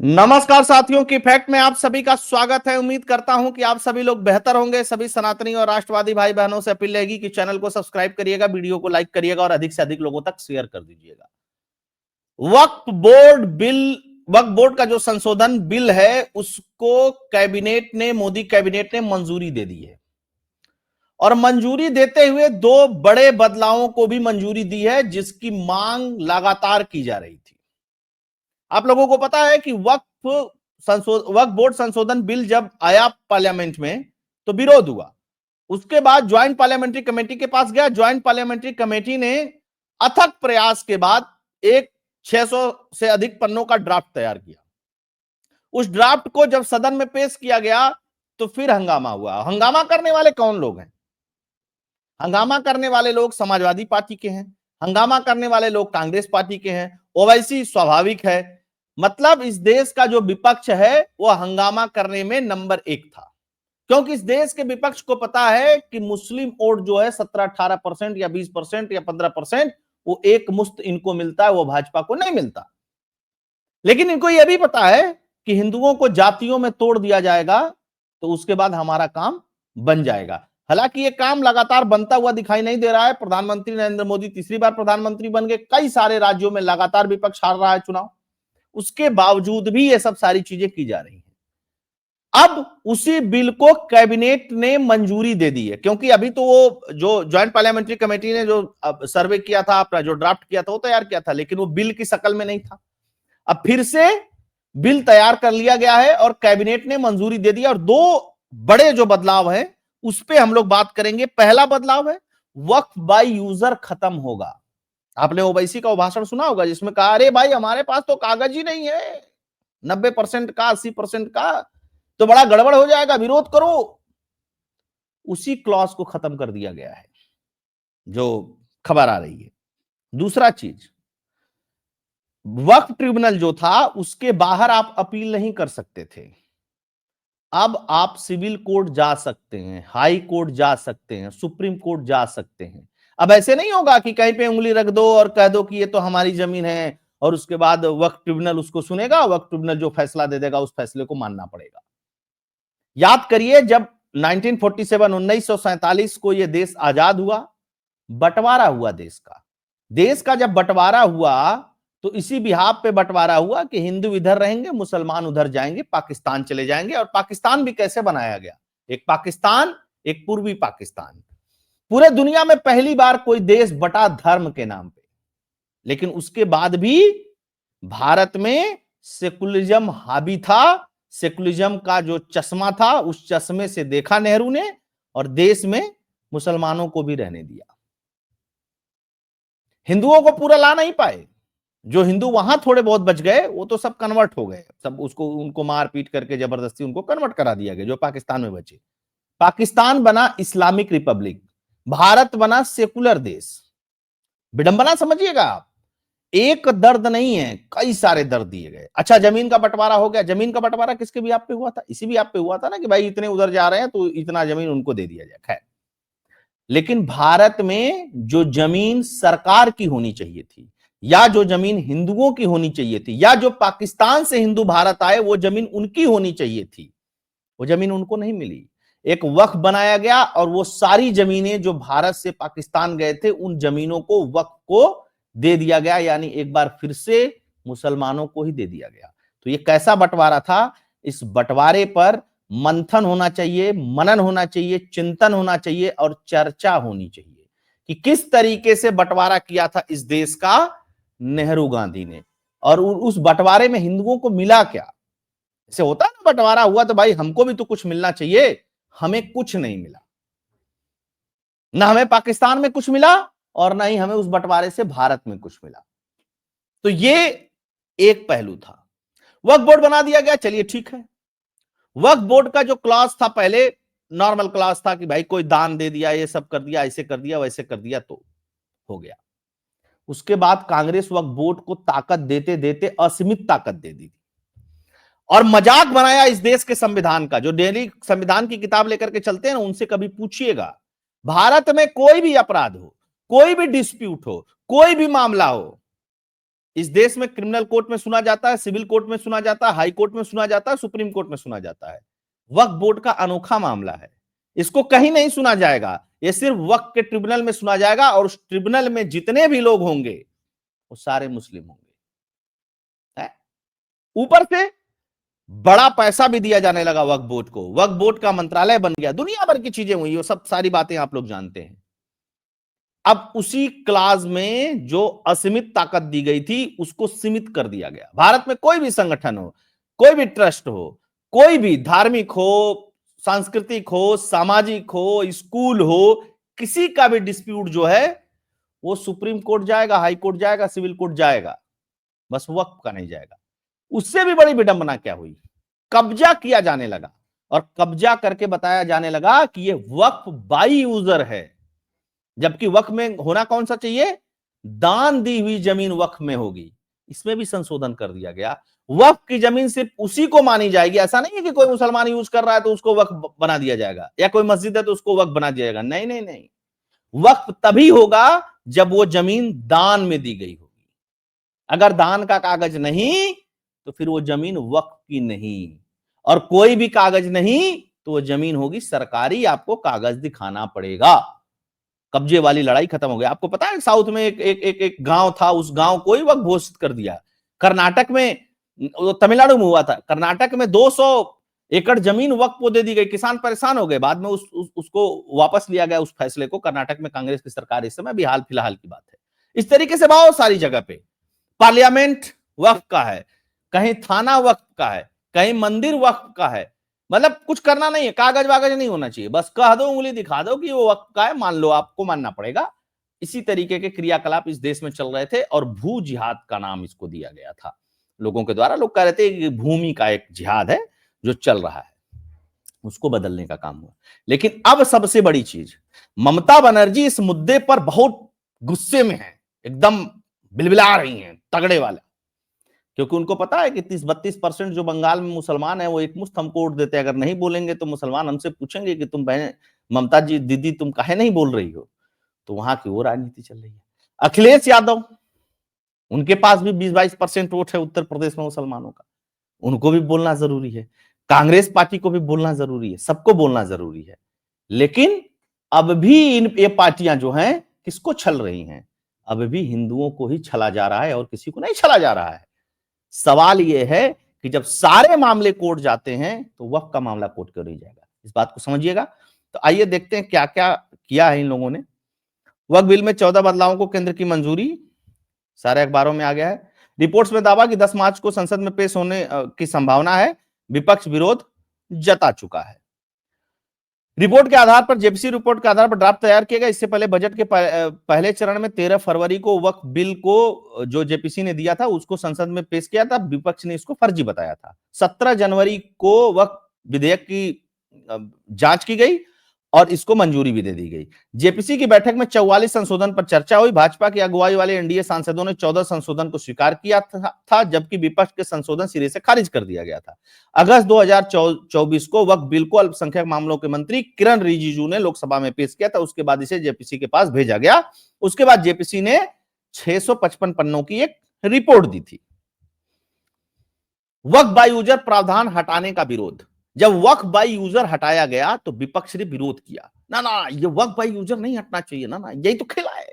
नमस्कार साथियों की फैक्ट में आप सभी का स्वागत है। उम्मीद करता हूं कि आप सभी लोग बेहतर होंगे। सभी सनातनी और राष्ट्रवादी भाई बहनों से अपील रहेगी कि चैनल को सब्सक्राइब करिएगा, वीडियो को लाइक करिएगा और अधिक से अधिक लोगों तक शेयर कर दीजिएगा। वक्फ बोर्ड बिल, वक्फ बोर्ड का जो संशोधन बिल है उसको कैबिनेट ने, मोदी कैबिनेट ने मंजूरी दे दी है और मंजूरी देते हुए दो बड़े बदलावों को भी मंजूरी दी है जिसकी मांग लगातार की जा रही थी। आप लोगों को पता है कि वक्फ बोर्ड संशोधन बिल जब आया पार्लियामेंट में तो विरोध हुआ। उसके बाद ज्वाइंट पार्लियामेंट्री कमेटी के पास गया। ज्वाइंट पार्लियामेंट्री कमेटी ने अथक प्रयास के बाद एक 600 से अधिक पन्नों का ड्राफ्ट तैयार किया। उस ड्राफ्ट को जब सदन में पेश किया गया तो फिर हंगामा हुआ। हंगामा करने वाले कौन लोग हैं? हंगामा करने वाले लोग समाजवादी पार्टी के हैं, हंगामा करने वाले लोग कांग्रेस पार्टी के हैं। ओवैसी स्वाभाविक है, मतलब इस देश का जो विपक्ष है वह हंगामा करने में नंबर 1 था, क्योंकि इस देश के विपक्ष को पता है कि मुस्लिम वोट जो है 17-18% या 20% या 15% वो एक मुश्त इनको मिलता है, वो भाजपा को नहीं मिलता। लेकिन इनको यह भी पता है कि हिंदुओं को जातियों में तोड़ दिया जाएगा तो उसके बाद हमारा काम बन जाएगा। हालांकि ये काम लगातार बनता हुआ दिखाई नहीं दे रहा है। प्रधानमंत्री नरेंद्र मोदी तीसरी बार प्रधानमंत्री बन गए, कई सारे राज्यों में लगातार विपक्ष हार रहा है चुनाव, उसके बावजूद भी ये सब सारी चीजें की जा रही हैं। अब उसी बिल को कैबिनेट ने मंजूरी दे दी है, क्योंकि अभी तो वो जो ज्वाइंट पार्लियामेंट्री कमेटी ने जो सर्वे किया था, अपना जो ड्राफ्ट किया था वो तैयार किया था, लेकिन वो बिल की शक्ल में नहीं था। अब फिर से बिल तैयार कर लिया गया है और कैबिनेट ने मंजूरी दे दी और दो बड़े जो बदलाव हैं उस पर हम लोग बात करेंगे। पहला बदलाव है वक्फ बाय यूजर खत्म होगा। आपने ओवैसी का वो भाषण सुना होगा जिसमें कहा, अरे भाई हमारे पास तो कागज ही नहीं है 90% का, 80% का, तो बड़ा गड़बड़ हो जाएगा, विरोध करो। उसी क्लॉज को खत्म कर दिया गया है जो खबर आ रही है। दूसरा चीज, वक्फ ट्रिब्यूनल जो था उसके बाहर आप अपील नहीं कर सकते थे। अब आप सिविल कोर्ट जा सकते हैं, हाई कोर्ट जा सकते हैं, सुप्रीम कोर्ट जा सकते हैं। अब ऐसे नहीं होगा कि कहीं पे उंगली रख दो और कह दो कि ये तो हमारी जमीन है और उसके बाद वक्फ ट्रिब्यूनल उसको सुनेगा, वक्फ ट्रिब्यूनल जो फैसला दे देगा उस फैसले को मानना पड़ेगा। याद करिए, जब 1947 को यह देश आजाद हुआ, बंटवारा हुआ देश का जब बंटवारा हुआ तो इसी बिहाफ पे बंटवारा हुआ कि हिंदू इधर रहेंगे, मुसलमान उधर जाएंगे, पाकिस्तान चले जाएंगे। और पाकिस्तान भी कैसे बनाया गया? एक पाकिस्तान, एक पूर्वी पाकिस्तान। पूरे दुनिया में पहली बार कोई देश बटा धर्म के नाम पे। लेकिन उसके बाद भी भारत में सेकुलरिज्म हावी था। सेकुलरिज्म का जो चश्मा था उस चश्मे से देखा नेहरू ने और देश में मुसलमानों को भी रहने दिया। हिंदुओं को पूरा ला नहीं पाए। जो हिंदू वहां थोड़े बहुत बच गए वो तो सब कन्वर्ट हो गए, सब उसको उनको मार पीट करके जबरदस्ती उनको कन्वर्ट करा दिया गया। जो पाकिस्तान में बचे, पाकिस्तान बना इस्लामिक रिपब्लिक, भारत बना सेकुलर देश। विडंबना समझिएगा आप, एक दर्द नहीं है, कई सारे दर्द दिए गए। अच्छा, जमीन का बंटवारा हो गया। जमीन का बंटवारा किसके भी आप पे हुआ था? इसी भी आप पे हुआ था ना कि भाई इतने उधर जा रहे हैं तो इतना जमीन उनको दे दिया जाए। खैर, लेकिन भारत में जो जमीन सरकार की होनी चाहिए थी या जो जमीन हिंदुओं की होनी चाहिए थी या जो पाकिस्तान से हिंदू भारत आए वो जमीन उनकी होनी चाहिए थी, वो जमीन उनको नहीं मिली। एक वक्फ बनाया गया और वो सारी जमीनें जो भारत से पाकिस्तान गए थे उन जमीनों को वक्फ को दे दिया गया, यानी एक बार फिर से मुसलमानों को ही दे दिया गया। तो ये कैसा बंटवारा था? इस बंटवारे पर मंथन होना चाहिए, मनन होना चाहिए, चिंतन होना चाहिए और चर्चा होनी चाहिए कि किस तरीके से बंटवारा किया था इस देश का नेहरू गांधी ने, और उस बंटवारे में हिंदुओं को मिला क्या। ऐसे होता है ना, बंटवारा हुआ तो भाई हमको भी तो कुछ मिलना चाहिए, हमें कुछ नहीं मिला। ना हमें पाकिस्तान में कुछ मिला और ना ही हमें उस बंटवारे से भारत में कुछ मिला। तो ये एक पहलू था। वक्फ बोर्ड बना दिया गया, चलिए ठीक है। वक्फ बोर्ड का जो क्लॉज था पहले नॉर्मल क्लॉज था कि भाई कोई दान दे दिया, ये सब कर दिया, ऐसे कर दिया, वैसे कर दिया तो हो गया। उसके बाद कांग्रेस वक्फ बोर्ड को ताकत देते देते असीमित ताकत दे दी और मजाक बनाया इस देश के संविधान का। जो डेली संविधान की किताब लेकर के चलते हैं ना, उनसे कभी पूछिएगा, भारत में कोई भी अपराध हो, कोई भी डिस्प्यूट हो, कोई भी मामला हो, इस देश में क्रिमिनल कोर्ट में सुना जाता है, सिविल कोर्ट में सुना जाता है, हाई कोर्ट में सुना जाता है, सुप्रीम कोर्ट में सुना जाता है। वक्फ बोर्ड का अनोखा मामला है, इसको कहीं नहीं सुना जाएगा, ये सिर्फ वक्फ के ट्रिब्यूनल में सुना जाएगा, और उस ट्रिब्यूनल में जितने भी लोग होंगे वो सारे मुस्लिम होंगे। ऊपर से बड़ा पैसा भी दिया जाने लगा वक्फ बोर्ड को, वक्फ बोर्ड का मंत्रालय बन गया, दुनिया भर की चीजें हुई, वो सब सारी बातें आप लोग जानते हैं। अब उसी क्लास में जो असीमित ताकत दी गई थी उसको सीमित कर दिया गया। भारत में कोई भी संगठन हो, कोई भी ट्रस्ट हो, कोई भी धार्मिक हो, सांस्कृतिक हो, सामाजिक हो, स्कूल हो, किसी का भी डिस्प्यूट जो है वो सुप्रीम कोर्ट जाएगा, हाई कोर्ट जाएगा, सिविल कोर्ट जाएगा, बस वक्फ का नहीं जाएगा। उससे भी बड़ी विडंबना क्या हुई, कब्जा किया जाने लगा, और कब्जा करके बताया जाने लगा कि ये वक्फ बाई यूजर है, जबकि वक्फ में होना कौन सा चाहिए, दान दी हुई जमीन वक्फ में होगी। इसमें भी संशोधन कर दिया गया, वक्फ की जमीन सिर्फ उसी को मानी जाएगी। ऐसा नहीं है कि कोई मुसलमान यूज कर रहा है तो उसको वक्फ बना दिया जाएगा, या कोई मस्जिद है तो उसको वक्फ बना दिया जाएगा। नहीं नहीं नहीं, वक्फ तभी होगा जब वो जमीन दान में दी गई होगी। अगर दान का कागज नहीं तो फिर वो जमीन वक्फ की नहीं, और कोई भी कागज नहीं तो वो जमीन होगी सरकारी, आपको कागज दिखाना पड़ेगा। कब्जे वाली लड़ाई खत्म हो गई। आपको पता है साउथ में एक गांव था, उस गांव को ही वक्त घोषित कर दिया। कर्नाटक में, तमिलनाडु में हुआ था, कर्नाटक में 200 एकड़ जमीन वक्त को दे दी गई, किसान परेशान हो गए, बाद में उसको वापस लिया गया, उस फैसले को। कर्नाटक में कांग्रेस की सरकार इस समय, अभी हाल फिलहाल की बात है। इस तरीके से बहुत सारी जगह पे पार्लियामेंट वक्फ का है, कहीं थाना वक्फ का है, कहीं मंदिर वक्फ का है। मतलब कुछ करना नहीं है, कागज वागज नहीं होना चाहिए, बस कह दो, उंगली दिखा दो कि वो वक्त का है, मान लो, आपको मानना पड़ेगा। इसी तरीके के क्रियाकलाप इस देश में चल रहे थे, और भू जिहाद का नाम इसको दिया गया था लोगों के द्वारा। लोग कह रहे थे कि भूमि का एक जिहाद है जो चल रहा है, उसको बदलने का काम हुआ। लेकिन अब सबसे बड़ी चीज, ममता बनर्जी इस मुद्दे पर बहुत गुस्से में है, एकदम बिलबिला रही हैं तगड़े वाला, क्योंकि उनको पता है कि 30-32% जो बंगाल में मुसलमान है वो एक मुश्त हमको वोट देते हैं। अगर नहीं बोलेंगे तो मुसलमान हमसे पूछेंगे कि तुम बहन ममता जी, दीदी, तुम काहे नहीं बोल रही हो। तो वहां की वो राजनीति चल रही है। अखिलेश यादव, उनके पास भी 20-22% वोट है उत्तर प्रदेश में मुसलमानों का, उनको भी बोलना जरूरी है। कांग्रेस पार्टी को भी बोलना जरूरी है, सबको बोलना जरूरी है। लेकिन अब भी ये पार्टियां जो हैं किसको छल रही हैं, अब भी हिंदुओं को ही छला जा रहा है और किसी को नहीं छला जा रहा है। सवाल यह है कि जब सारे मामले कोर्ट जाते हैं तो वक्फ का मामला कोर्ट क्यों नहीं जाएगा, इस बात को समझिएगा। तो आइए देखते हैं क्या क्या किया है इन लोगों ने। वक्फ बिल में 14 बदलावों को केंद्र की मंजूरी, सारे अखबारों में आ गया है। रिपोर्ट्स में दावा कि 10 मार्च को संसद में पेश होने की संभावना है, विपक्ष विरोध जता चुका है। रिपोर्ट के आधार पर, जेपीसी रिपोर्ट के आधार पर ड्राफ्ट तैयार किया गया। इससे पहले बजट के पहले चरण में 13 फरवरी को वक्फ बिल को जो जेपीसी ने दिया था उसको संसद में पेश किया था, विपक्ष ने इसको फर्जी बताया था। 17 जनवरी को वक्फ विधेयक की जांच की गई और इसको मंजूरी भी दे दी गई। जेपीसी की बैठक में 44 संशोधन पर चर्चा हुई। भाजपा की अगुवाई वाले एनडीए सांसदों ने 14 संशोधन को स्वीकार किया था, जबकि विपक्ष के संशोधन सिरे से खारिज कर दिया गया था। अगस्त 2024 को वक्फ बिल को अल्पसंख्यक मामलों के मंत्री किरण रिजिजू ने लोकसभा में पेश किया था। उसके बाद इसे जेपीसी के पास भेजा गया। उसके बाद जेपीसी ने 655 पन्नों की एक रिपोर्ट दी थी। वक्फ बाय यूजर प्रावधान हटाने का विरोध। जब वक्फ बाय यूजर हटाया गया तो विपक्ष ने विरोध किया, ना ना ये वक्फ बाय यूजर नहीं हटना चाहिए, ना ना यही तो खेला है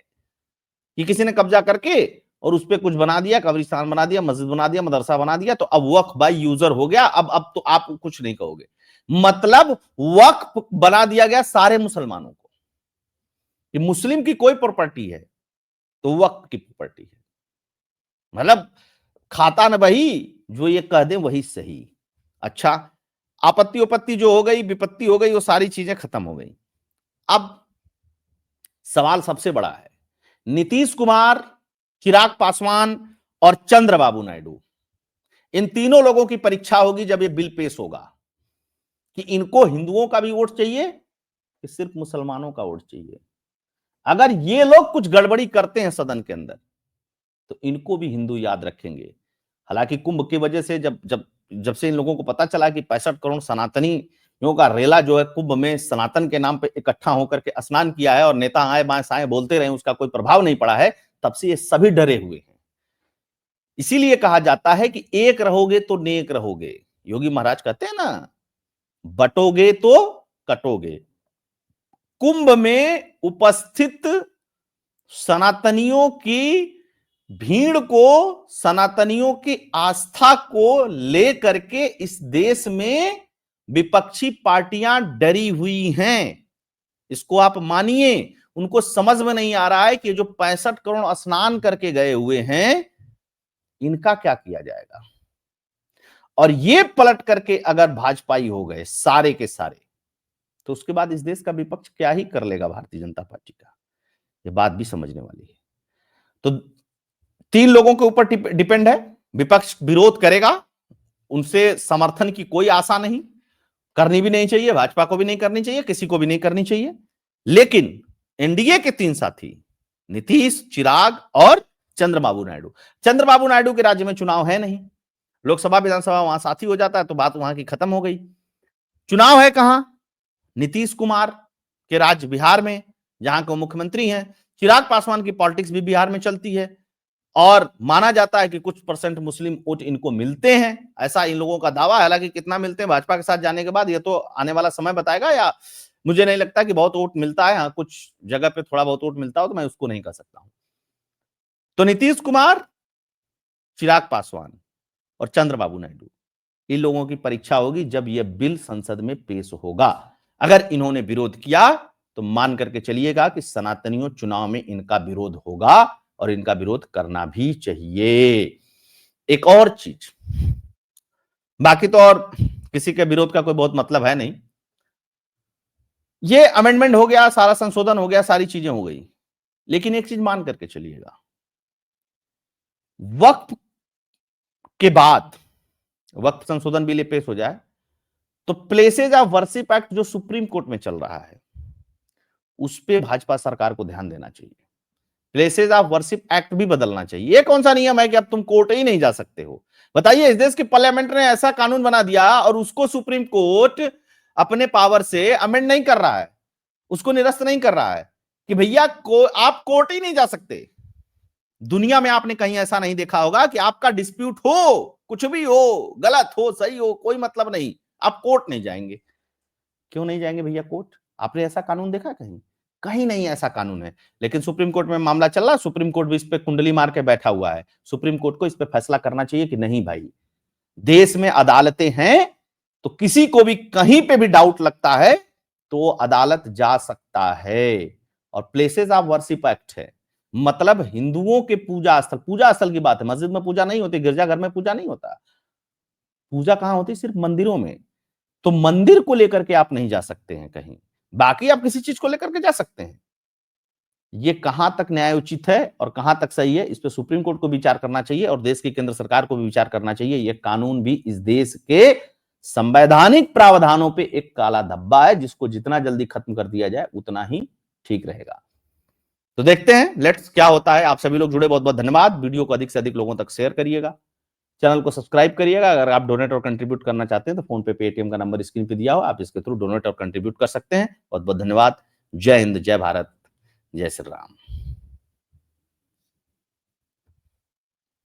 कि किसी ने कब्जा करके और उस पर कुछ बना दिया, कब्रिस्तान बना दिया, मस्जिद बना दिया, मदरसा बना दिया, तो अब वक्फ बाय यूजर हो गया। अब तो आप कुछ नहीं कहोगे, मतलब वक्फ बना दिया गया सारे मुसलमानों को कि मुस्लिम की कोई प्रॉपर्टी है तो वक्फ की प्रॉपर्टी है। मतलब खाता न वही जो ये कह दे वही सही। अच्छा, आपत्ति उपत्ति जो हो गई, विपत्ति हो गई, वो सारी चीजें खत्म हो गई। अब सवाल सबसे बड़ा है, नीतीश कुमार, चिराग पासवान और चंद्रबाबू नायडू, इन तीनों लोगों की परीक्षा होगी जब ये बिल पेश होगा कि इनको हिंदुओं का भी वोट चाहिए कि सिर्फ मुसलमानों का वोट चाहिए। अगर ये लोग कुछ गड़बड़ी करते हैं सदन के अंदर तो इनको भी हिंदू याद रखेंगे। हालांकि कुंभ की वजह से जब से इन लोगों को पता चला कि 65 करोड़ सनातनियों का रेला जो है कुंभ में सनातन के नाम पे इकट्ठा होकर के स्नान किया है और नेता आए बाएं साएं बोलते रहे, उसका कोई प्रभाव नहीं पड़ा है, तब से ये सभी डरे हुए हैं। इसीलिए कहा जाता है कि एक रहोगे तो नेक रहोगे। योगी महाराज कहते हैं ना, बटोगे तो कटोगे। कुंभ में उपस्थित सनातनियों की भीड़ को, सनातनियों की आस्था को लेकर के इस देश में विपक्षी पार्टियां डरी हुई हैं। इसको आप मानिए। उनको समझ में नहीं आ रहा है कि जो 65 करोड़ स्नान करके गए हुए हैं, इनका क्या किया जाएगा। और ये पलट करके अगर भाजपाई हो गए सारे के सारे, तो उसके बाद इस देश का विपक्ष क्या ही कर लेगा भारतीय जनता पार्टी का। ये बात भी समझने वाली है। तो 3 लोगों के ऊपर डिपेंड है। विपक्ष विरोध करेगा, उनसे समर्थन की कोई आशा नहीं, करनी भी नहीं चाहिए, भाजपा को भी नहीं करनी चाहिए, किसी को भी नहीं करनी चाहिए। लेकिन एनडीए के 3 साथी नीतीश, चिराग और चंद्रबाबू नायडू। चंद्रबाबू नायडू के राज्य में चुनाव है नहीं, लोकसभा विधानसभा वहां साथी हो जाता है तो बात वहां की खत्म हो गई। चुनाव है कहां? नीतीश कुमार के राज्य बिहार में, जहां के मुख्यमंत्री हैं। चिराग पासवान की पॉलिटिक्स भी बिहार में चलती है और माना जाता है कि कुछ परसेंट मुस्लिम वोट इनको मिलते हैं, ऐसा इन लोगों का दावा है। हालांकि कितना मिलते हैं भाजपा के साथ जाने के बाद ये तो आने वाला समय बताएगा, या मुझे नहीं लगता कि बहुत वोट मिलता है। हाँ, कुछ जगह पे थोड़ा बहुत वोट मिलता हो तो मैं उसको नहीं कह सकता हूं। तो नीतीश कुमार, चिराग पासवान और चंद्रबाबू नायडू, इन लोगों की परीक्षा होगी जब यह बिल संसद में पेश होगा। अगर इन्होंने विरोध किया तो मान करके चलिएगा कि सनातनियों चुनाव में इनका विरोध होगा और इनका विरोध करना भी चाहिए। एक और चीज, बाकी तो और किसी के विरोध का कोई बहुत मतलब है नहीं। ये अमेंडमेंट हो गया, सारा संशोधन हो गया, सारी चीजें हो गई, लेकिन एक चीज मान करके चलिएगा, वक्फ के बाद वक्फ संशोधन बिल पेश हो जाए तो प्लेसेज ऑफ वर्शिप एक्ट जो सुप्रीम कोर्ट में चल रहा है, उस पर भाजपा सरकार को ध्यान देना चाहिए। प्लेसेज ऑफ वर्शिप एक्ट भी बदलना चाहिए। ये कौन सा नियम है कि अब तुम कोर्ट ही नहीं जा सकते हो? बताइए, इस देश के पार्लियामेंट ने ऐसा कानून बना दिया और उसको सुप्रीम कोर्ट अपने पावर से अमेंड नहीं कर रहा है, उसको निरस्त नहीं कर रहा है कि भैया आप कोर्ट ही नहीं जा सकते। दुनिया में आपने कहीं ऐसा नहीं देखा होगा कि आपका डिस्प्यूट हो, कुछ भी हो, गलत हो सही हो, कोई मतलब नहीं, आप कोर्ट नहीं जाएंगे। क्यों नहीं जाएंगे भैया कोर्ट? आपने ऐसा कानून देखा कहीं? कहीं नहीं ऐसा कानून है। लेकिन सुप्रीम कोर्ट में मामला चल रहा है, सुप्रीम कोर्ट भी इस पे कुंडली मार के बैठा हुआ है। सुप्रीम कोर्ट को इस पे फैसला करना चाहिए कि नहीं भाई, देश में अदालतें हैं, तो किसी को भी कहीं पे भी डाउट लगता है तो अदालत जा सकता है। और प्लेसेस ऑफ वर्शिप एक्ट है, मतलब हिंदुओं के पूजा स्थल की बात है। मस्जिद में पूजा नहीं होती, गिरजाघर में पूजा नहीं होता। पूजा कहां होती? सिर्फ मंदिरों में। तो मंदिर को लेकर के आप नहीं जा सकते हैं कहीं, बाकी आप किसी चीज को लेकर के जा सकते हैं। ये कहां तक न्याय उचित है और कहां तक सही है, इस पे सुप्रीम कोर्ट को विचार करना चाहिए और देश की केंद्र सरकार को भी विचार करना चाहिए। यह कानून भी इस देश के संवैधानिक प्रावधानों पे एक काला धब्बा है, जिसको जितना जल्दी खत्म कर दिया जाए उतना ही ठीक रहेगा। तो देखते हैं लेट्स क्या होता है। आप सभी लोग जुड़े, बहुत बहुत धन्यवाद। वीडियो को अधिक से अधिक लोगों तक शेयर करिएगा, चैनल को सब्सक्राइब करिएगा। अगर आप डोनेट और कंट्रीब्यूट करना चाहते हैं तो फोन पे, पेटीएम का नंबर स्क्रीन पे दिया हो, आप इसके थ्रू डोनेट और कंट्रीब्यूट कर सकते हैं। बहुत बहुत धन्यवाद। जय हिंद, जय भारत, जय श्री राम।